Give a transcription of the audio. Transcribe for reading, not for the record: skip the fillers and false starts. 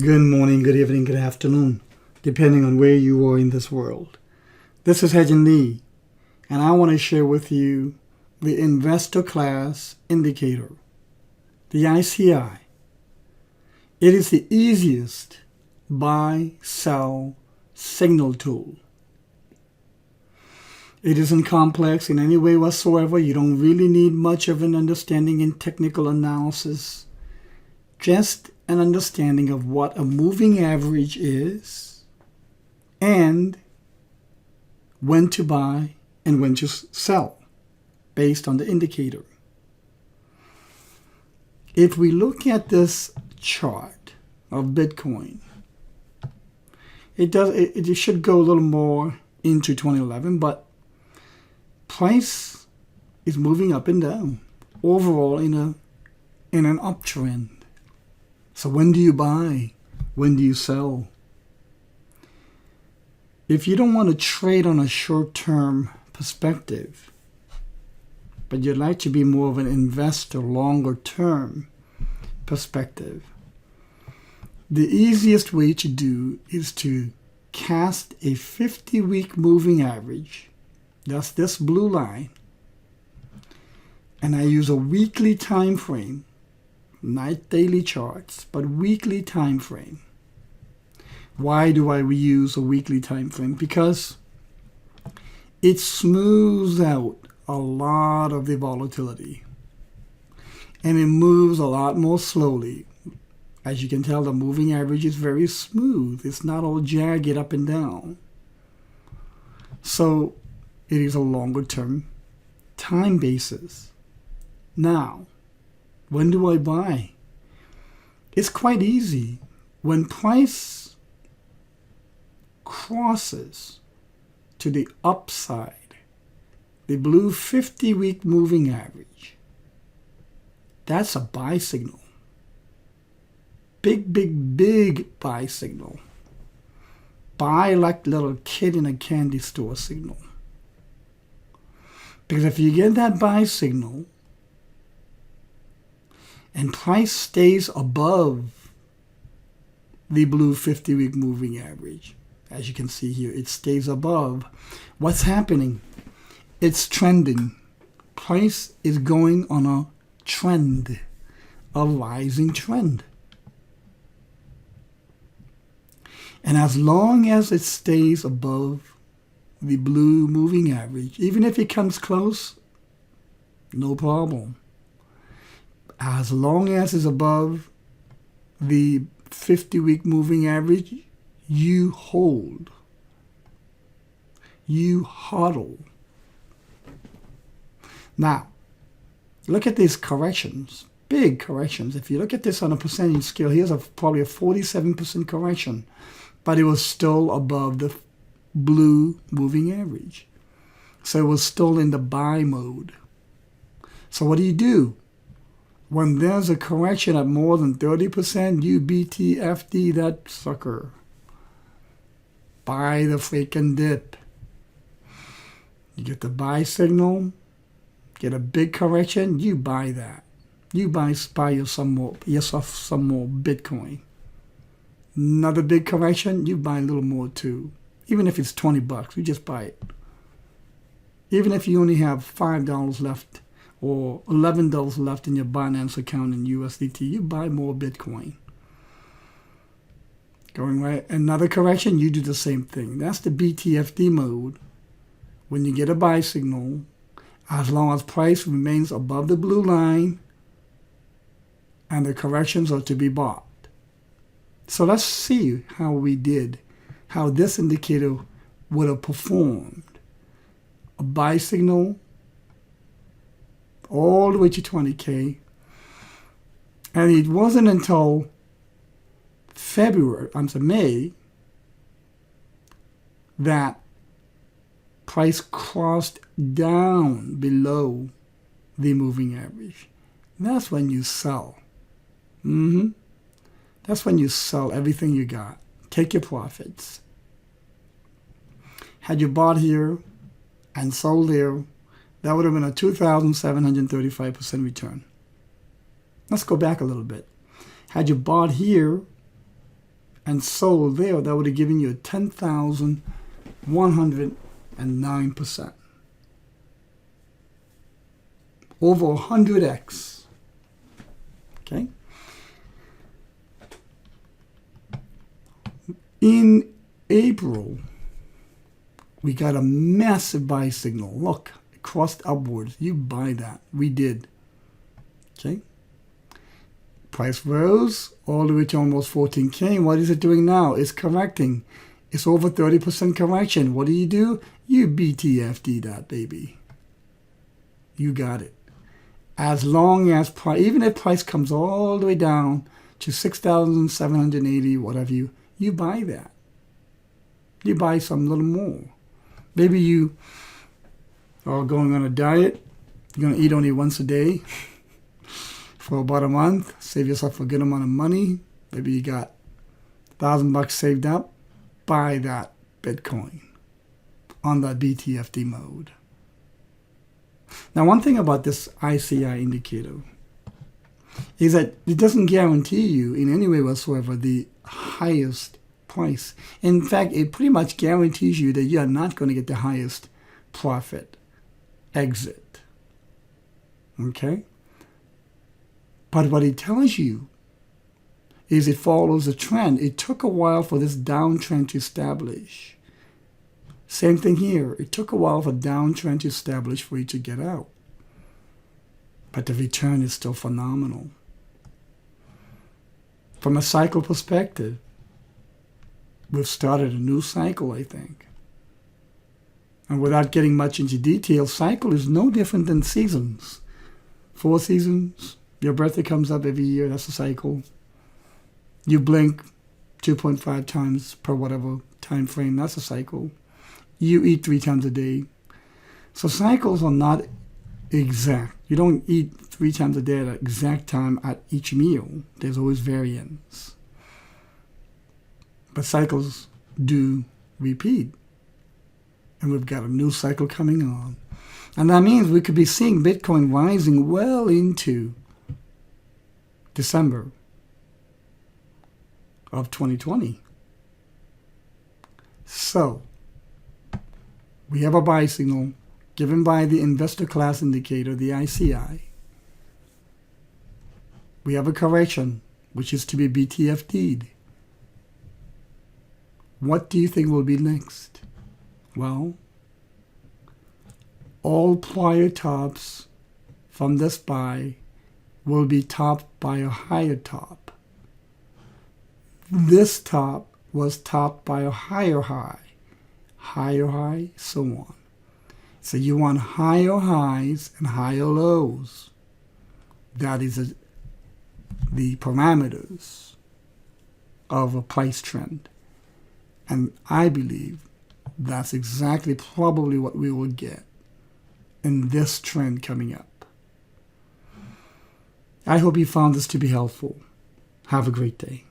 Good morning, good evening, good afternoon, depending on where you are in this world. This is Hejin Lee, and I want to share with you the investor class indicator, the ICI. It is the easiest buy-sell signal tool. It isn't complex in any way whatsoever. You don't really need much of an understanding in technical analysis. Just an understanding of what a moving average is and when to buy and when to sell based on the indicator. If we look at this chart of Bitcoin, it should go a little more into 2011, but price is moving up and down overall in an uptrend. So when do you buy? When do you sell? If you don't want to trade on a short-term perspective, but you'd like to be more of an investor, longer-term perspective, the easiest way to do is to cast a 50-week moving average. That's this blue line. And I use a weekly time frame. Not daily charts, but weekly time frame. Why do I use a weekly time frame? Because it smooths out a lot of the volatility. And it moves a lot more slowly. As you can tell, the moving average is very smooth. It's not all jagged up and down. So it is a longer term time basis. Now, when do I buy? It's quite easy. When price crosses to the upside, the blue 50-week moving average, that's a buy signal. Big, big, big buy signal. Buy like little kid in a candy store signal. Because if you get that buy signal, and price stays above the blue 50-week moving average. As you can see here, it stays above. What's happening? It's trending. Price is going on a trend, a rising trend. And as long as it stays above the blue moving average, even if it comes close, no problem. As long as it's above the 50-week moving average, you hold. You hodl. Now, look at these corrections, big corrections. If you look at this on a percentage scale, here's probably a 47% correction, but it was still above the blue moving average. So it was still in the buy mode. So what do? When there's a correction at more than 30%, you BTFD that sucker. Buy the freaking dip. You get the buy signal, get a big correction, you buy that. You buy yourself some more Bitcoin. Another big correction, you buy a little more too. Even if it's $20, you just buy it. Even if you only have $5 left, or $11 left in your Binance account in USDT, you buy more Bitcoin. Going right, another correction, you do the same thing. That's the BTFD mode. When you get a buy signal, as long as price remains above the blue line, and the corrections are to be bought. So let's see how this indicator would have performed. A buy signal, all the way to 20K. And it wasn't until May, that price crossed down below the moving average. That's when you sell. That's when you sell everything you got. Take your profits. Had you bought here and sold there, that would have been a 2,735% return. Let's go back a little bit. Had you bought here and sold there, that would have given you 10,109%. Over 100x. Okay? In April, we got a massive buy signal. Look, it crossed upwards. You buy that. We did. Okay? Price rose all the way to almost 14K. What is it doing now? It's correcting. It's over 30% correction. What do? You BTFD that, baby. You got it. As long as price, even if price comes all the way down to 6,780, whatever you buy that. You buy some little more. Maybe you are going on a diet. You're going to eat only once a day for about a month. Save yourself a good amount of money. Maybe you got $1,000 saved up. Buy that Bitcoin on that BTFD mode. Now, one thing about this ICI indicator is that it doesn't guarantee you in any way whatsoever the highest price. In fact, it pretty much guarantees you that you're not going to get the highest profit exit. Okay? But what it tells you is it follows a trend. It took a while for this downtrend to establish. Same thing here. It took a while for downtrend to establish for you to get out. But the return is still phenomenal. From a cycle perspective, we've started a new cycle, I think. And without getting much into detail, cycle is no different than seasons. 4 seasons. Your birthday comes up every year. That's a cycle. You blink 2.5 times per whatever time frame. That's a cycle. You eat 3 times a day. So cycles are not exact. You don't eat 3 times a day at an exact time at each meal. There's always variance. But cycles do repeat. And we've got a new cycle coming on. And that means we could be seeing Bitcoin rising well into December of 2020. So, we have a buy signal given by the investor class indicator, the ICI. We have a correction, which is to be BTFD'd. What do you think will be next? Well, all prior tops from this buy will be topped by a higher top. This top was topped by a higher high, so on. So you want higher highs and higher lows. That is the parameters of a price trend. And I believe that's exactly probably what we will get in this trend coming up. I hope you found this to be helpful. Have a great day.